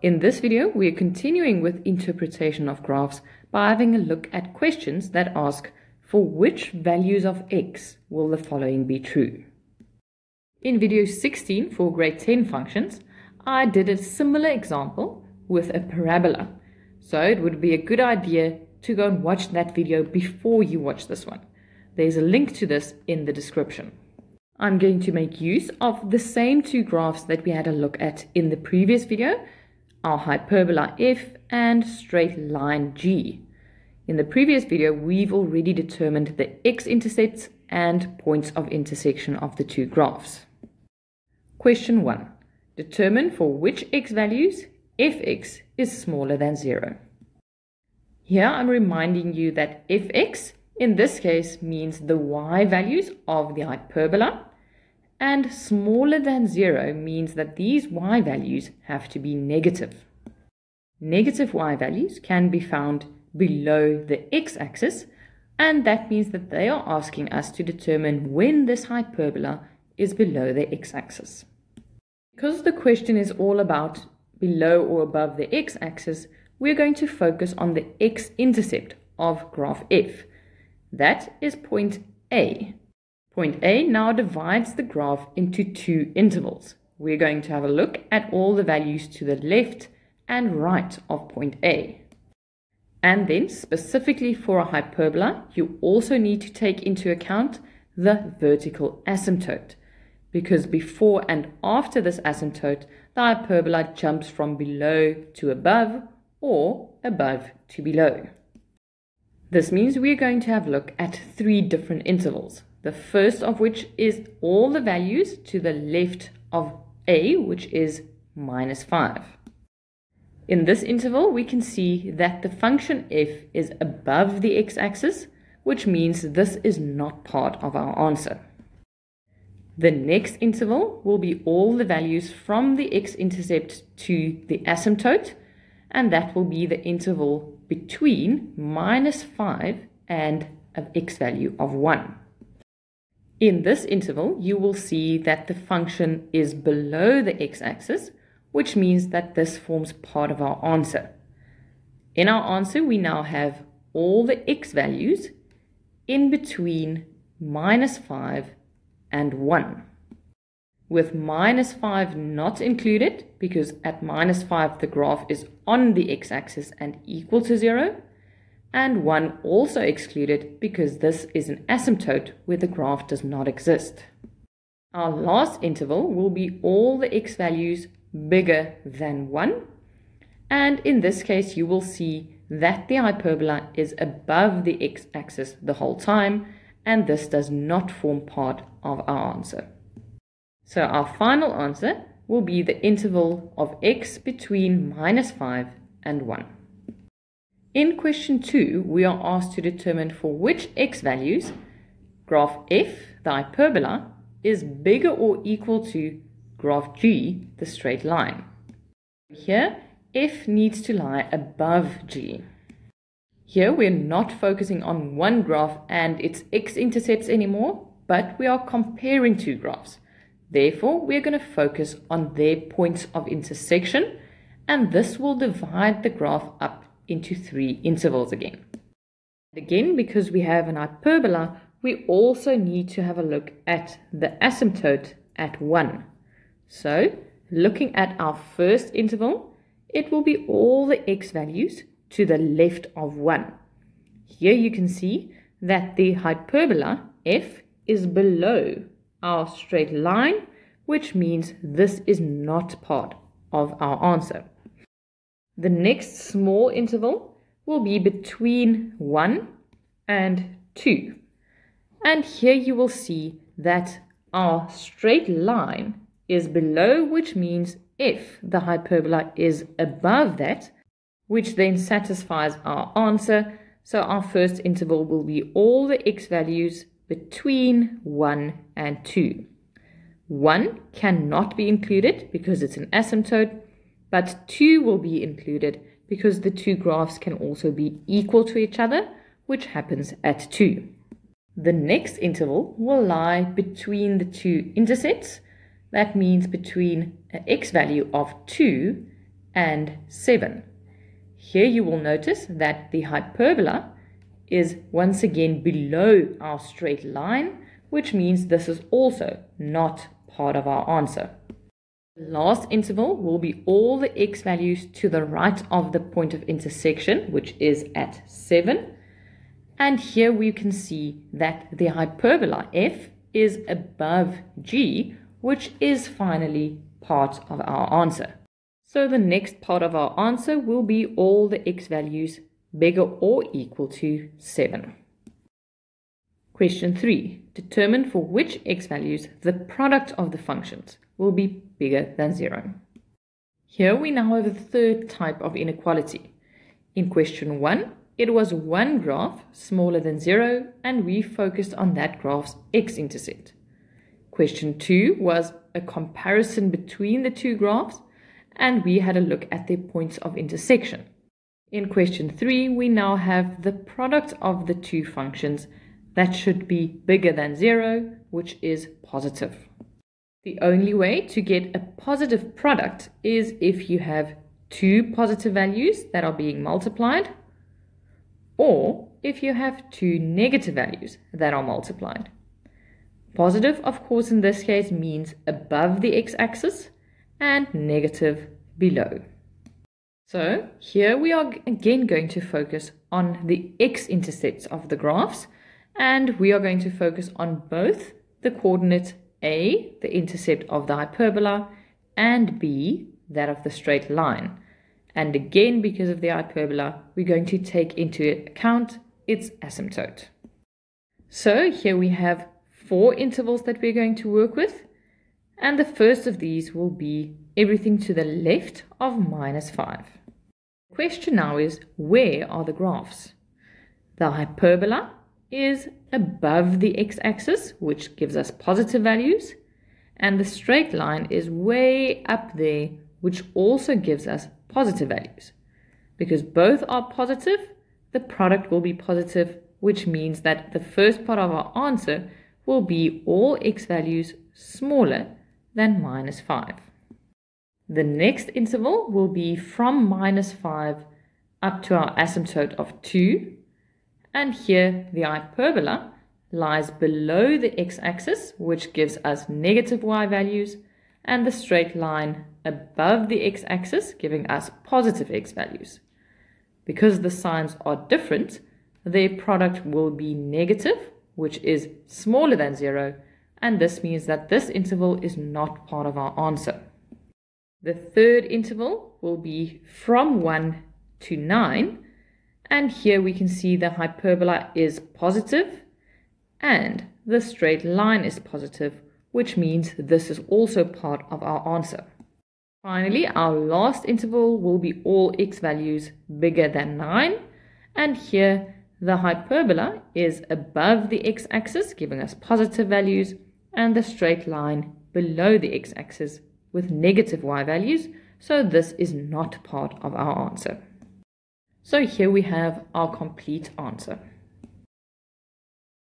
In this video, we are continuing with interpretation of graphs by having a look at questions that ask, for which values of x will the following be true? In video 16 for grade 10 functions, I did a similar example with a parabola. So it would be a good idea to go and watch that video before you watch this one. There's a link to this in the description. I'm going to make use of the same two graphs that we had a look at in the previous video, our hyperbola f and straight line g. In the previous video, we've already determined the x-intercepts and points of intersection of the two graphs. Question 1. Determine for which x values fx is smaller than 0. Here I'm reminding you that fx in this case means the y values of the hyperbola, and smaller than 0 means that these y values have to be negative. Negative y values can be found below the x-axis, and that means that they are asking us to determine when this hyperbola is below the x-axis. Because the question is all about below or above the x-axis, we're going to focus on the x-intercept of graph f. That is point A. Point A now divides the graph into two intervals. We're going to have a look at all the values to the left and right of point A. And then specifically for a hyperbola, you also need to take into account the vertical asymptote, because before and after this asymptote, the hyperbola jumps from below to above or above to below. This means we're going to have a look at three different intervals. The first of which is all the values to the left of A, which is -5. In this interval, we can see that the function f is above the x-axis, which means this is not part of our answer. The next interval will be all the values from the x-intercept to the asymptote, and that will be the interval between -5 and an x value of 1. In this interval, you will see that the function is below the x-axis, which means that this forms part of our answer. In our answer, we now have all the x values in between -5 and 1. With -5 not included, because at -5 the graph is on the x-axis and equal to 0, and 1 also excluded because this is an asymptote where the graph does not exist. Our last interval will be all the x values bigger than 1, and in this case you will see that the hyperbola is above the x-axis the whole time, and this does not form part of our answer. So our final answer will be the interval of x between -5 and 1. In question 2, we are asked to determine for which x values graph f, the hyperbola, is bigger or equal to graph g, the straight line. Here, f needs to lie above g. Here we're not focusing on one graph and its x-intercepts anymore, but we are comparing two graphs. Therefore, we're going to focus on their points of intersection, and this will divide the graph up into three intervals again. Again, because we have an hyperbola, we also need to have a look at the asymptote at 1. So, looking at our first interval, it will be all the x values to the left of 1. Here you can see that the hyperbola f is below our straight line, which means this is not part of our answer. The next small interval will be between 1 and 2. And here you will see that our straight line is below, which means if the hyperbola is above that, which then satisfies our answer. So our first interval will be all the x values between 1 and 2. 1 cannot be included because it's an asymptote, but 2 will be included because the two graphs can also be equal to each other, which happens at 2. The next interval will lie between the two intercepts. That means between an x value of 2 and 7. Here you will notice that the hyperbola is once again below our straight line, which means this is also not part of our answer. The last interval will be all the x values to the right of the point of intersection, which is at 7. And here we can see that the hyperbola f is above g, which is finally part of our answer. So the next part of our answer will be all the x values bigger or equal to 7. Question 3. Determine for which x values the product of the functions will be bigger than 0. Here we now have a third type of inequality. In question 1, it was one graph smaller than 0, and we focused on that graph's x-intercept. Question 2 was a comparison between the two graphs, and we had a look at their points of intersection. In question 3, we now have the product of the two functions that should be bigger than 0, which is positive. The only way to get a positive product is if you have two positive values that are being multiplied, or if you have two negative values that are multiplied. Positive, of course, in this case means above the x-axis and negative below. So here we are again going to focus on the x-intercepts of the graphs, and we are going to focus on both the coordinate a, the intercept of the hyperbola, and b, that of the straight line. And again, because of the hyperbola, we're going to take into account its asymptote. So here we have 4 intervals that we're going to work with, and the first of these will be everything to the left of -5. The question now is, where are the graphs? The hyperbola is above the x-axis, which gives us positive values, and the straight line is way up there, which also gives us positive values. Because both are positive, the product will be positive, which means that the first part of our answer will be all x values smaller than -5. The next interval will be from -5 up to our asymptote of 2, and here the hyperbola lies below the x-axis, which gives us negative y values, and the straight line above the x-axis, giving us positive x values. Because the signs are different, their product will be negative, which is smaller than 0, and this means that this interval is not part of our answer. The third interval will be from 1 to 9, and here we can see the hyperbola is positive, and the straight line is positive, which means this is also part of our answer. Finally, our last interval will be all x values bigger than 9, and here the hyperbola is above the x-axis, giving us positive values, and the straight line below the x-axis with negative y values, so this is not part of our answer. So here we have our complete answer.